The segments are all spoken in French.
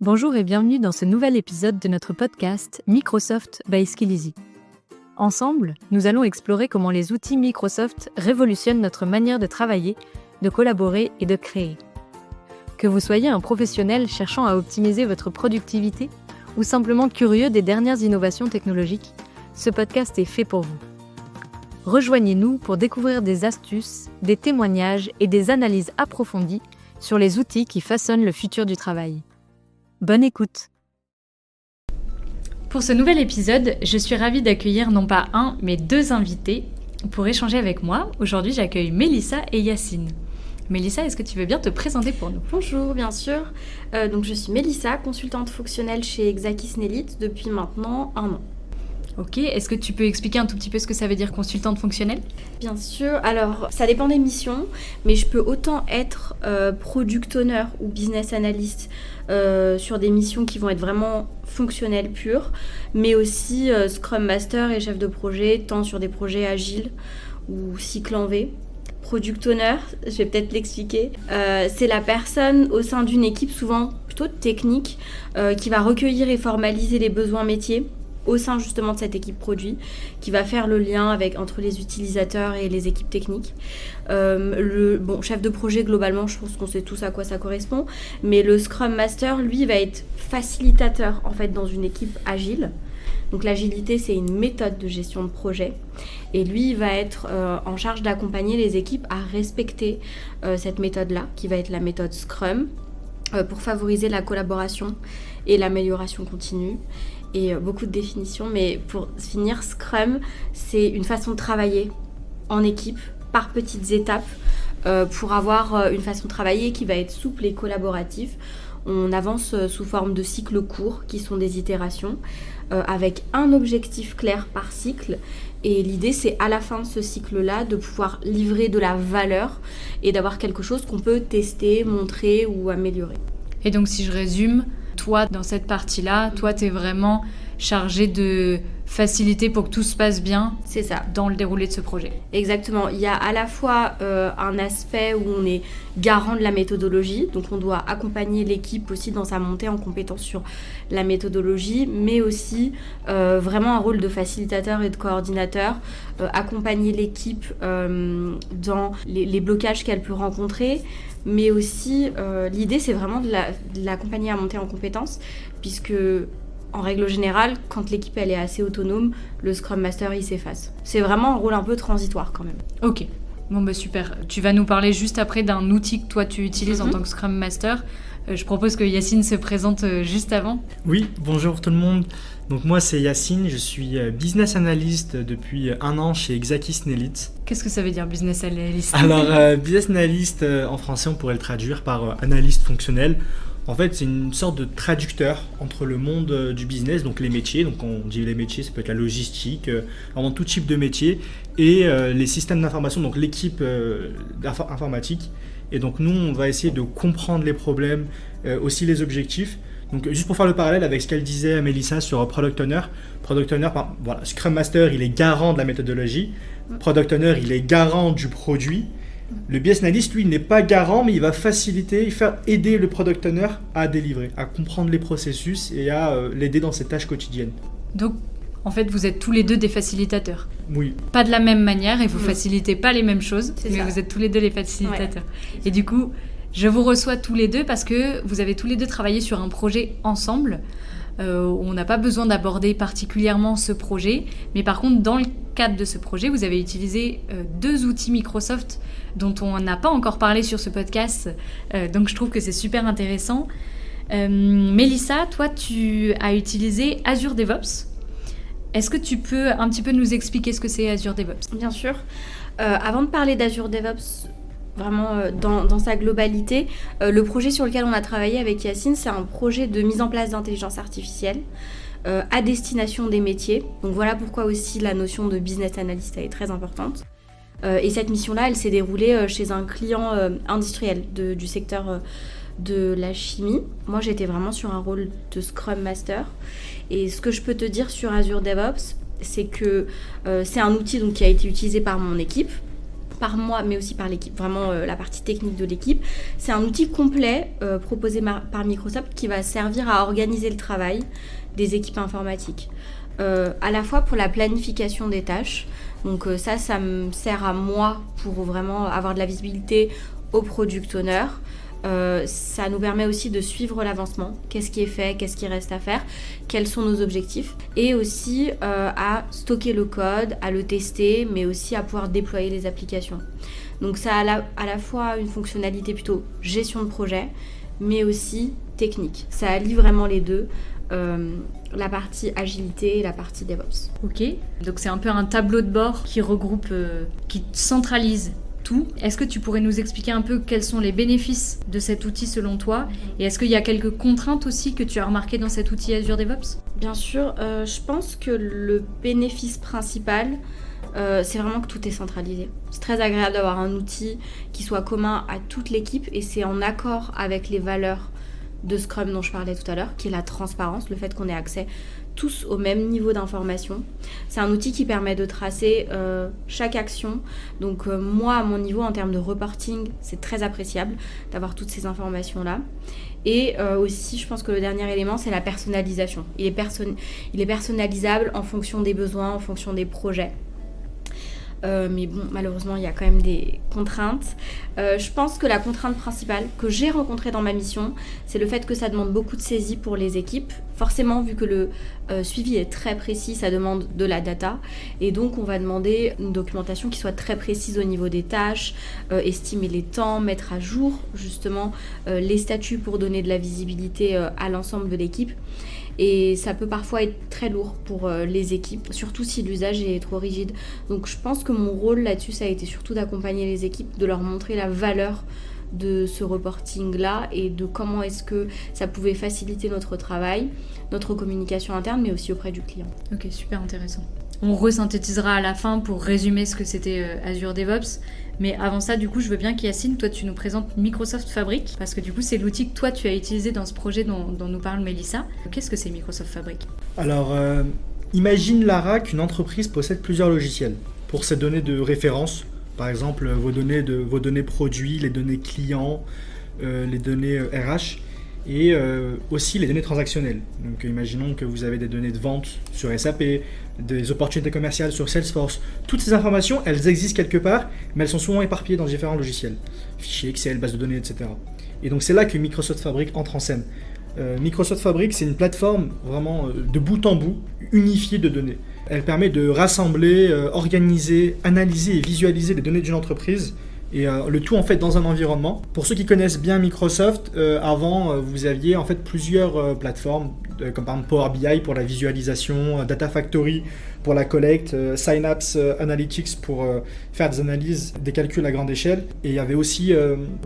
Bonjour et bienvenue dans ce nouvel épisode de notre podcast Microsoft by Skilleasy. Ensemble, nous allons explorer comment les outils Microsoft révolutionnent notre manière de travailler, de collaborer et de créer. Que vous soyez un professionnel cherchant à optimiser votre productivité ou simplement curieux des dernières innovations technologiques, ce podcast est fait pour vous. Rejoignez-nous pour découvrir des astuces, des témoignages et des analyses approfondies sur les outils qui façonnent le futur du travail. Bonne écoute! Pour ce nouvel épisode, je suis ravie d'accueillir non pas un, mais deux invités pour échanger avec moi. Aujourd'hui, j'accueille Mélissa et Yacine. Mélissa, est-ce que tu veux bien te présenter pour nous ? Bonjour, bien sûr. Donc je suis Mélissa, consultante fonctionnelle chez Exakis depuis maintenant 1 an. Ok, est-ce que tu peux expliquer un tout petit peu ce que ça veut dire consultante fonctionnelle ? Bien sûr, alors ça dépend des missions, mais je peux autant être product owner ou business analyst sur des missions qui vont être vraiment fonctionnelles pures, mais aussi Scrum Master et chef de projet, tant sur des projets agiles ou cycle en V. Product owner, je vais peut-être l'expliquer, c'est la personne au sein d'une équipe souvent plutôt technique qui va recueillir et formaliser les besoins métiers au sein justement de cette équipe produit, qui va faire le lien entre les utilisateurs et les équipes techniques. Chef de projet, globalement, je pense qu'on sait tous à quoi ça correspond, mais le Scrum Master, lui, va être facilitateur en fait dans une équipe agile. Donc l'agilité, c'est une méthode de gestion de projet, et lui, il va être en charge d'accompagner les équipes à respecter cette méthode-là, qui va être la méthode Scrum, pour favoriser la collaboration et l'amélioration continue. Et beaucoup de définitions, mais pour finir, Scrum, c'est une façon de travailler en équipe, par petites étapes, pour avoir une façon de travailler qui va être souple et collaborative. On avance sous forme de cycles courts, qui sont des itérations, avec un objectif clair par cycle. Et l'idée, c'est à la fin de ce cycle-là, de pouvoir livrer de la valeur et d'avoir quelque chose qu'on peut tester, montrer ou améliorer. Et donc, si je résume, toi, dans cette partie-là, toi, tu es vraiment chargé de faciliter pour que tout se passe bien. C'est ça. Dans le déroulé de ce projet. Exactement. Il y a à la fois un aspect où on est garant de la méthodologie, donc on doit accompagner l'équipe aussi dans sa montée en compétence sur la méthodologie, mais aussi vraiment un rôle de facilitateur et de coordinateur, accompagner l'équipe dans les blocages qu'elle peut rencontrer, mais aussi l'idée c'est vraiment de l'accompagner à monter en compétence, puisque en règle générale, quand l'équipe elle est assez autonome, le Scrum Master il s'efface. C'est vraiment un rôle un peu transitoire quand même. Ok, bon bah super. Tu vas nous parler juste après d'un outil que toi tu utilises en tant que Scrum Master. Je propose que Yacine se présente juste avant. Oui, bonjour tout le monde. Donc moi c'est Yacine, je suis business analyst depuis 1 an chez Exakis. Qu'est-ce que ça veut dire business analyst ? Alors business analyst en français on pourrait le traduire par analyste fonctionnel. En fait, c'est une sorte de traducteur entre le monde du business, donc les métiers, donc on dit les métiers, ça peut être la logistique, vraiment tout type de métier, et les systèmes d'information, donc l'équipe informatique. Et donc nous, on va essayer de comprendre les problèmes, aussi les objectifs. Donc juste pour faire le parallèle avec ce qu'elle disait Mélissa sur Product Owner. Product Owner, voilà, Scrum Master, il est garant de la méthodologie. Product Owner, il est garant du produit. Le business analyst, lui, il n'est pas garant, mais il va faciliter, aider le product owner à délivrer, à comprendre les processus et à l'aider dans ses tâches quotidiennes. Donc, en fait, vous êtes tous les deux des facilitateurs. Oui. Pas de la même manière et vous facilitez pas les mêmes choses, mais ça. vous êtes tous les deux les facilitateurs. Ouais. Et du coup, je vous reçois tous les deux parce que vous avez tous les deux travaillé sur un projet ensemble. On n'a pas besoin d'aborder particulièrement ce projet, mais par contre, dans le cadre de ce projet, vous avez utilisé 2 outils Microsoft dont on n'a pas encore parlé sur ce podcast, donc je trouve que c'est super intéressant. Mélissa, toi, tu as utilisé Azure DevOps. Est-ce que tu peux un petit peu nous expliquer ce que c'est Azure DevOps ? Bien sûr. Avant de parler d'Azure DevOps, vraiment dans sa globalité, le projet sur lequel on a travaillé avec Yacine, c'est un projet de mise en place d'intelligence artificielle à destination des métiers. Donc voilà pourquoi aussi la notion de business analyst est très importante. Et cette mission-là, elle s'est déroulée chez un client industriel du secteur de la chimie. Moi, j'étais vraiment sur un rôle de Scrum Master. Et ce que je peux te dire sur Azure DevOps, c'est que c'est un outil donc, qui a été utilisé par mon équipe par moi, mais aussi par l'équipe, vraiment la partie technique de l'équipe. C'est un outil complet proposé par Microsoft qui va servir à organiser le travail des équipes informatiques. À la fois pour la planification des tâches, donc ça me sert à moi pour vraiment avoir de la visibilité au product owner. Ça nous permet aussi de suivre l'avancement, qu'est-ce qui est fait, qu'est-ce qui reste à faire, quels sont nos objectifs, et aussi à stocker le code, à le tester, mais aussi à pouvoir déployer les applications. Donc ça a à la fois une fonctionnalité plutôt gestion de projet, mais aussi technique. Ça allie vraiment les deux, la partie agilité et la partie DevOps. Ok, donc c'est un peu un tableau de bord qui regroupe, qui centralise tout. Est-ce que tu pourrais nous expliquer un peu quels sont les bénéfices de cet outil selon toi ? Et est-ce qu'il y a quelques contraintes aussi que tu as remarquées dans cet outil Azure DevOps ? Bien sûr, je pense que le bénéfice principal, c'est vraiment que tout est centralisé. C'est très agréable d'avoir un outil qui soit commun à toute l'équipe et c'est en accord avec les valeurs de Scrum dont je parlais tout à l'heure, qui est la transparence, le fait qu'on ait accès tous au même niveau d'information. C'est un outil qui permet de tracer chaque action. Donc moi, à mon niveau, en termes de reporting, c'est très appréciable d'avoir toutes ces informations-là. Et aussi, je pense que le dernier élément, c'est la personnalisation. Il est personnalisable en fonction des besoins, en fonction des projets. Mais bon, malheureusement, il y a quand même des contraintes. Je pense que la contrainte principale que j'ai rencontrée dans ma mission, c'est le fait que ça demande beaucoup de saisie pour les équipes. Forcément, vu que le suivi est très précis, ça demande de la data. Et donc, on va demander une documentation qui soit très précise au niveau des tâches, estimer les temps, mettre à jour justement les statuts pour donner de la visibilité à l'ensemble de l'équipe. Et ça peut parfois être très lourd pour les équipes, surtout si l'usage est trop rigide. Donc je pense que mon rôle là-dessus, ça a été surtout d'accompagner les équipes, de leur montrer la valeur de ce reporting-là et de comment est-ce que ça pouvait faciliter notre travail, notre communication interne, mais aussi auprès du client. Ok, super intéressant. On resynthétisera à la fin pour résumer ce que c'était Azure DevOps. Mais avant ça, du coup, je veux bien qu'Yacine, toi, tu nous présentes Microsoft Fabric, parce que du coup, c'est l'outil que toi, tu as utilisé dans ce projet dont nous parle Mélissa. Qu'est-ce que c'est Microsoft Fabric ? Alors, imagine Lara qu'une entreprise possède plusieurs logiciels pour ses données de référence. Par exemple, vos données produits, les données clients, les données RH et aussi les données transactionnelles. Donc imaginons que vous avez des données de vente sur SAP, des opportunités commerciales sur Salesforce. Toutes ces informations, elles existent quelque part, mais elles sont souvent éparpillées dans différents logiciels. Fichiers Excel, bases de données, etc. Et donc c'est là que Microsoft Fabric entre en scène. Microsoft Fabric, c'est une plateforme vraiment de bout en bout, unifiée de données. Elle permet de rassembler, organiser, analyser et visualiser les données d'une entreprise et le tout en fait dans un environnement. Pour ceux qui connaissent bien Microsoft, avant vous aviez en fait plusieurs plateformes comme par exemple Power BI pour la visualisation, Data Factory pour la collecte, Synapse Analytics pour faire des analyses, des calculs à grande échelle. Et il y avait aussi,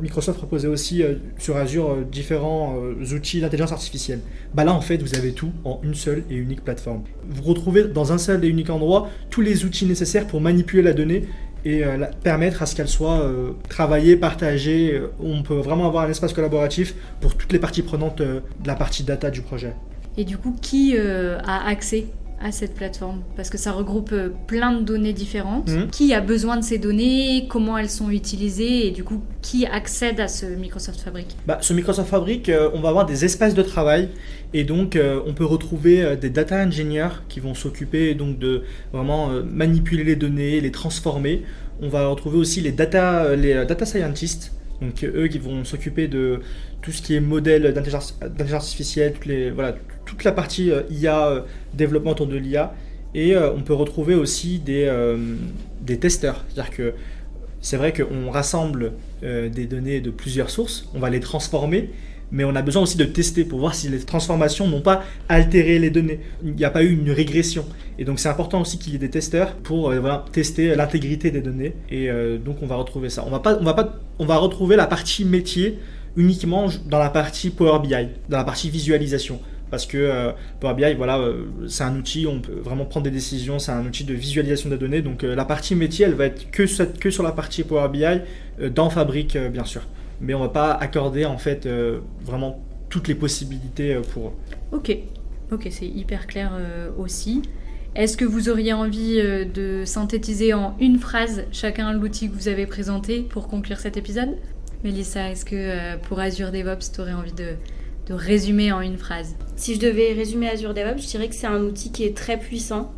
Microsoft proposait aussi sur Azure différents outils d'intelligence artificielle. Bah là en fait vous avez tout en une seule et unique plateforme. Vous retrouvez dans un seul et unique endroit tous les outils nécessaires pour manipuler la donnée et permettre à ce qu'elle soit travaillée, partagée. On peut vraiment avoir un espace collaboratif pour toutes les parties prenantes de la partie data du projet. Et du coup, qui a accès à cette plateforme ? Parce que ça regroupe plein de données différentes. Qui a besoin de ces données ? Comment elles sont utilisées ? Et du coup, qui accède à ce Microsoft Fabric ? Ce Microsoft Fabric, on va avoir des espaces de travail et donc on peut retrouver des data engineers qui vont s'occuper donc de vraiment manipuler les données, les transformer. On va retrouver aussi les data scientists, donc eux qui vont s'occuper de tout ce qui est modèle d'intelligence artificielle, toute la partie IA, développement autour de l'IA. Et on peut retrouver aussi des testeurs, c'est-à-dire que c'est vrai qu'on rassemble des données de plusieurs sources, on va les transformer, mais on a besoin aussi de tester pour voir si les transformations n'ont pas altéré les données. Il n'y a pas eu une régression. Et donc c'est important aussi qu'il y ait des testeurs pour tester l'intégrité des données. Et donc on va retrouver ça. On va retrouver la partie métier uniquement dans la partie Power BI, dans la partie visualisation. Parce que Power BI, c'est un outil, on peut vraiment prendre des décisions, c'est un outil de visualisation des données. Donc la partie métier, elle va être que sur la partie Power BI, dans Fabric bien sûr. Mais on ne va pas accorder en fait vraiment toutes les possibilités pour eux. Ok, c'est hyper clair aussi. Est-ce que vous auriez envie de synthétiser en une phrase chacun l'outil que vous avez présenté pour conclure cet épisode ? Mélissa, est-ce que pour Azure DevOps, tu aurais envie de résumer en une phrase ? Si je devais résumer Azure DevOps, je dirais que c'est un outil qui est très puissant,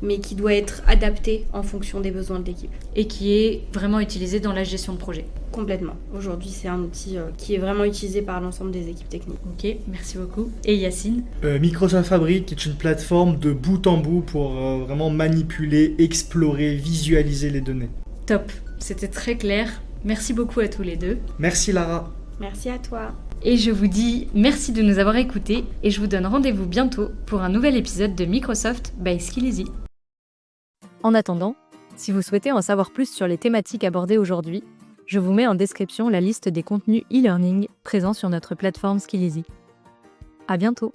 mais qui doit être adapté en fonction des besoins de l'équipe. Et qui est vraiment utilisé dans la gestion de projet. Complètement. Aujourd'hui, c'est un outil qui est vraiment utilisé par l'ensemble des équipes techniques. Ok, merci beaucoup. Et Yacine ? Microsoft Fabric est une plateforme de bout en bout pour vraiment manipuler, explorer, visualiser les données. Top, c'était très clair. Merci beaucoup à tous les deux. Merci Lara. Merci à toi. Et je vous dis merci de nous avoir écoutés et je vous donne rendez-vous bientôt pour un nouvel épisode de Microsoft by Skilleasy. En attendant, si vous souhaitez en savoir plus sur les thématiques abordées aujourd'hui, je vous mets en description la liste des contenus e-learning présents sur notre plateforme Skilleasy. À bientôt!